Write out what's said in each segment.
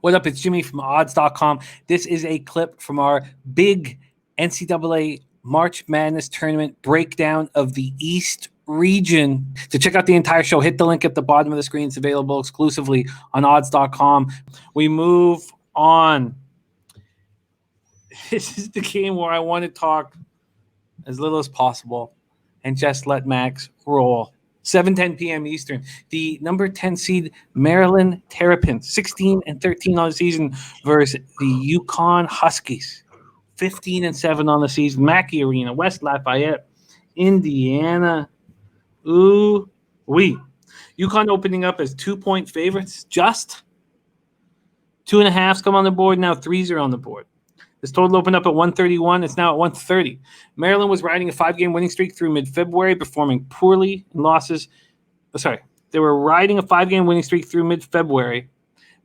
What up? It's Jimmy from odds.com. This is a clip from our big NCAA March Madness tournament breakdown of the East region. To check out the entire show, hit the link at the bottom of the screen. It's available exclusively on odds.com. We move on. This is the game where I want to talk as little as possible and just let Max roll. 7:10 p.m. Eastern. The number 10 seed Maryland Terrapins, 16-13 on the season, versus the UConn Huskies, 15-7 on the season. Mackey Arena, West Lafayette, Indiana. Ooh-wee. UConn opening up as 2-point favorites. Just 2.5s come on the board. Now 3s are on the board. This total opened up at 131. It's now at 130. Maryland was riding a 5-game winning streak through mid-February, performing poorly in losses. They were riding a 5-game winning streak through mid-February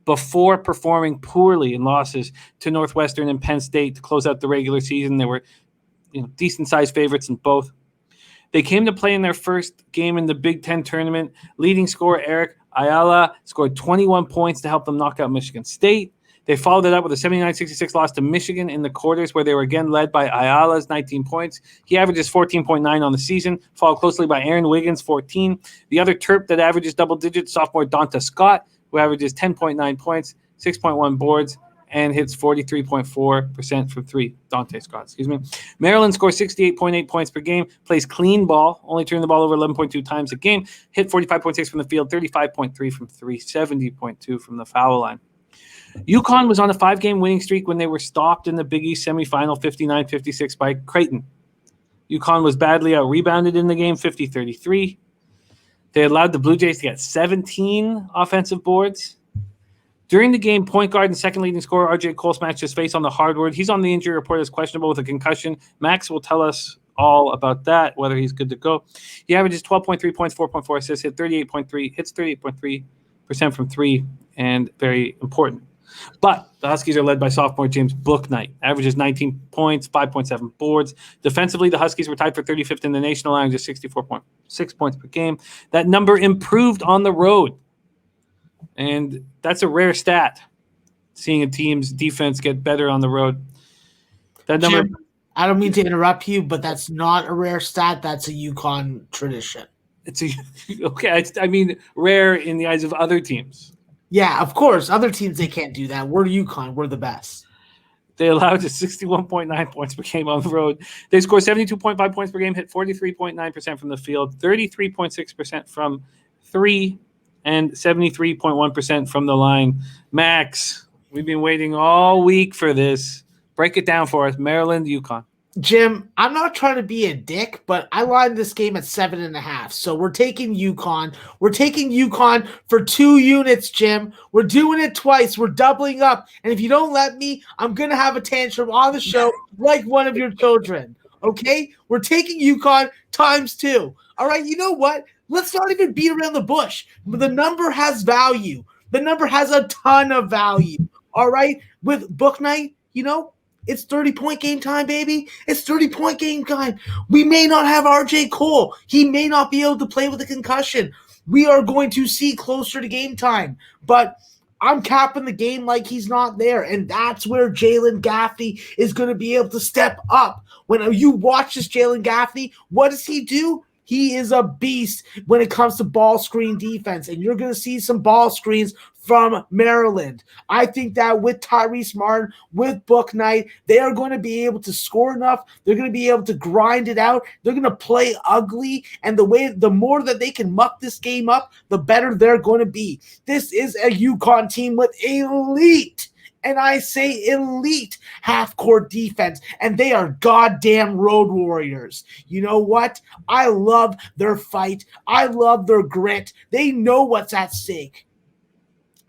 before performing poorly in losses to Northwestern and Penn State to close out the regular season. They were decent-sized favorites in both. They came to play in their first game in the Big Ten tournament. Leading scorer Eric Ayala scored 21 points to help them knock out Michigan State. They followed it up with a 79-66 loss to Michigan in the quarters, where they were again led by Ayala's 19 points. He averages 14.9 on the season, followed closely by Aaron Wiggins, 14. The other Terp that averages double digits, sophomore Donta Scott, who averages 10.9 points, 6.1 boards, and hits 43.4% from three. Dante Scott, excuse me. Maryland scores 68.8 points per game, plays clean ball, only turning the ball over 11.2 times a game, hit 45.6 from the field, 35.3 from three, 70.2 from the foul line. UConn was on a 5-game winning streak when they were stopped in the Big East semifinal 59-56 by Creighton. UConn was badly out-rebounded in the game, 50-33. They allowed the Blue Jays to get 17 offensive boards. During the game, point guard and second leading scorer R.J. Cole smashed his face on the hardwood. He's on the injury report as questionable with a concussion. Max will tell us all about that, whether he's good to go. He averages 12.3 points, 4.4 assists, hits 38.3% from three, and very important. But the Huskies are led by sophomore James Bouknight, averages 19 points, 5.7 boards. Defensively, the Huskies were tied for 35th in the nation, allowing just 64.6 points per game. That number improved on the road, and that's a rare stat, seeing a team's defense get better on the road. That number. Jim, I don't mean to interrupt you, but that's not a rare stat. That's a UConn tradition. Okay. I mean, rare in the eyes of other teams. Yeah, of course. Other teams, they can't do that. We're UConn. We're the best. They allowed just 61.9 points per game on the road. They scored 72.5 points per game, hit 43.9% from the field, 33.6% from three, and 73.1% from the line. Max, we've been waiting all week for this. Break it down for us. Maryland, UConn. Jim, I'm not trying to be a dick, but I lined this game at 7.5. So we're taking UConn. We're taking UConn for 2 units, Jim. We're doing it twice. We're doubling up. And if you don't let me, I'm going to have a tantrum on the show like one of your children. Okay? We're taking UConn times 2. All right? You know what? Let's not even beat around the bush. The number has value. The number has a ton of value. All right? With Bouknight, it's 30-point game time, baby. It's 30-point game time. We may not have R.J. Cole. He may not be able to play with a concussion. We are going to see closer to game time. But I'm capping the game like he's not there, and that's where Jalen Gaffney is going to be able to step up. When you watch this Jalen Gaffney, what does he do? He is a beast when it comes to ball screen defense, and you're going to see some ball screens from Maryland. I think that with Tyrese Martin, with Bouknight, they are going to be able to score enough. They're going to be able to grind it out. They're going to play ugly, and the more that they can muck this game up, the better they're going to be. This is a UConn team with elite, and I say elite, half-court defense, and they are goddamn road warriors. You know what? I love their fight. I love their grit. They know what's at stake.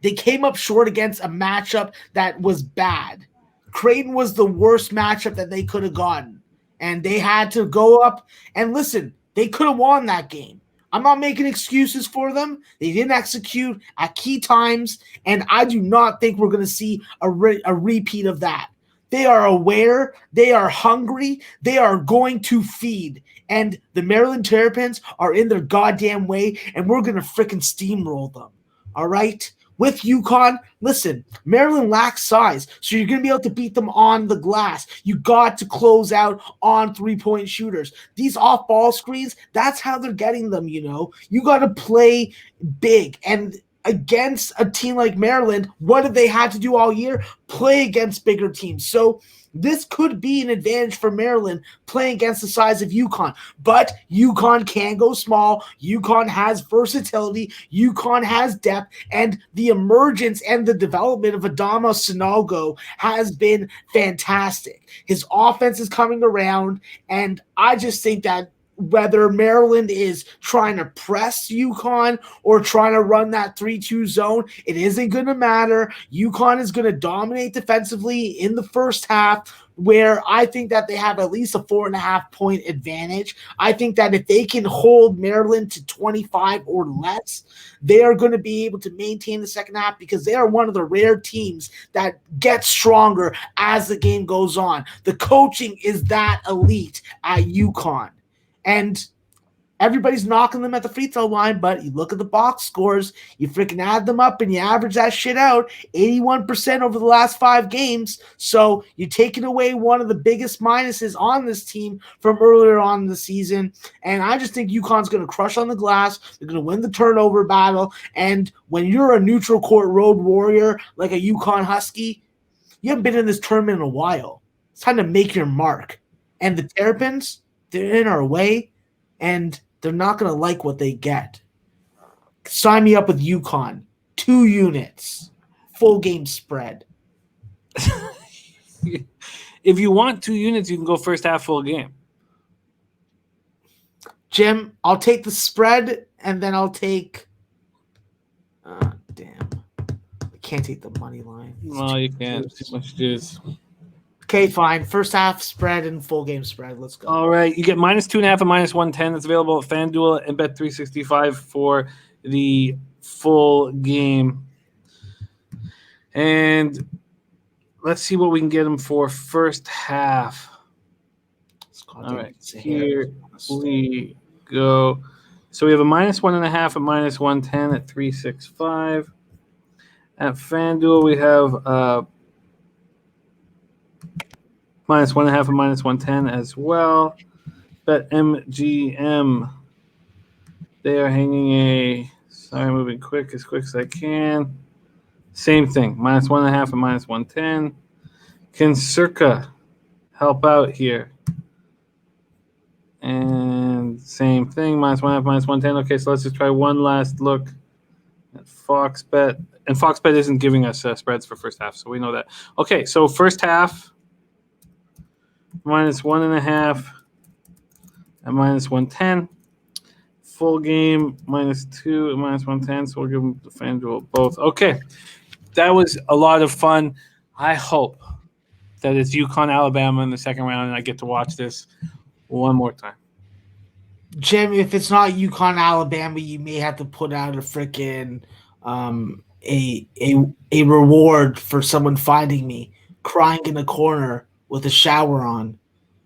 They came up short against a matchup that was bad. Creighton was the worst matchup that they could have gotten, and they had to go up and listen. They could have won that game. I'm not making excuses for them. They didn't execute at key times, and I do not think we're going to see a repeat of that. They are aware. They are hungry. They are going to feed. And the Maryland Terrapins are in their goddamn way, and we're going to freaking steamroll them. All right? with UConn, listen, Maryland lacks size, so you're going to be able to beat them on the glass. You got to close out on three-point shooters. These off-ball screens, that's how they're getting them, you know. You got to play big, and against a team like Maryland, what have they had to do all year? Play against bigger teams. So this could be an advantage for Maryland playing against the size of UConn. But UConn can go small. UConn has versatility. UConn has depth. And the emergence and the development of Adama Sanogo has been fantastic. His offense is coming around. And I just think that whether Maryland is trying to press UConn or trying to run that 3-2 zone, it isn't going to matter. UConn is going to dominate defensively in the first half, where I think that they have at least a 4.5-point advantage. I think that if they can hold Maryland to 25 or less, they are going to be able to maintain the second half, because they are one of the rare teams that get stronger as the game goes on. The coaching is that elite at UConn. And everybody's knocking them at the free throw line, but you look at the box scores, you freaking add them up, and you average that shit out, 81% over the last 5 games. So you're taking away one of the biggest minuses on this team from earlier on in the season. And I just think UConn's going to crush on the glass. They're going to win the turnover battle. And when you're a neutral court road warrior like a UConn Husky, you haven't been in this tournament in a while. It's time to make your mark. And the Terrapins, they're in our way, and they're not going to like what they get. Sign me up with UConn. 2 units. Full game spread. If you want 2 units, you can go first half full game. Jim, I'll take the spread, and then I'll take damn. I can't take the money line. No, you can't. Too much juice. Okay, fine. First half spread and full game spread. Let's go. All right. You get -2.5 and -110. That's available at FanDuel and Bet365 for the full game. And let's see what we can get them for first half. All right. Here we go. So we have a -1.5 at -110 at 365. At FanDuel, we have -1.5 and -110 as well. Bet MGM, they are hanging a. Sorry, I'm moving quick as I can. Same thing, -1.5 and -110. Can Circa help out here? And same thing, -1.5, -110. Okay, so let's just try one last look at Fox Bet. And Fox Bet isn't giving us spreads for first half, so we know that. Okay, so first half, -1.5 and -110. Full game, -2 and -110. So we'll give them the FanDuel both. Okay, that was a lot of fun. I hope that it's UConn, Alabama in the second round, and I get to watch this one more time. Jim, if it's not UConn, Alabama, you may have to put out a freaking a reward for someone finding me crying in a corner with a shower on.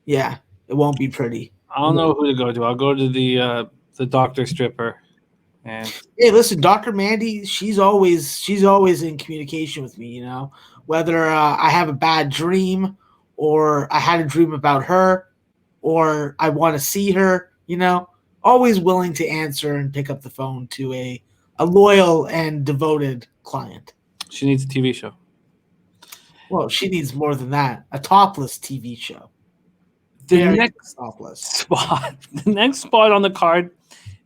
Yeah, it won't be pretty. I don't know who to go to. I'll go to the doctor stripper. And hey, listen, Dr. Mandy, she's always in communication with me, you know, whether I have a bad dream or I had a dream about her or I want to see her, you know, always willing to answer and pick up the phone to a loyal and devoted client. She needs a TV show. Well, she needs more than that. A topless TV show. The next spot on the card,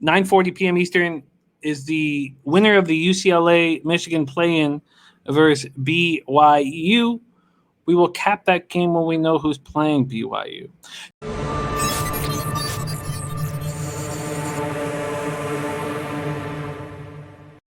9:40 p.m. Eastern, is the winner of the UCLA Michigan play-in versus BYU. We will cap that game when we know who's playing BYU.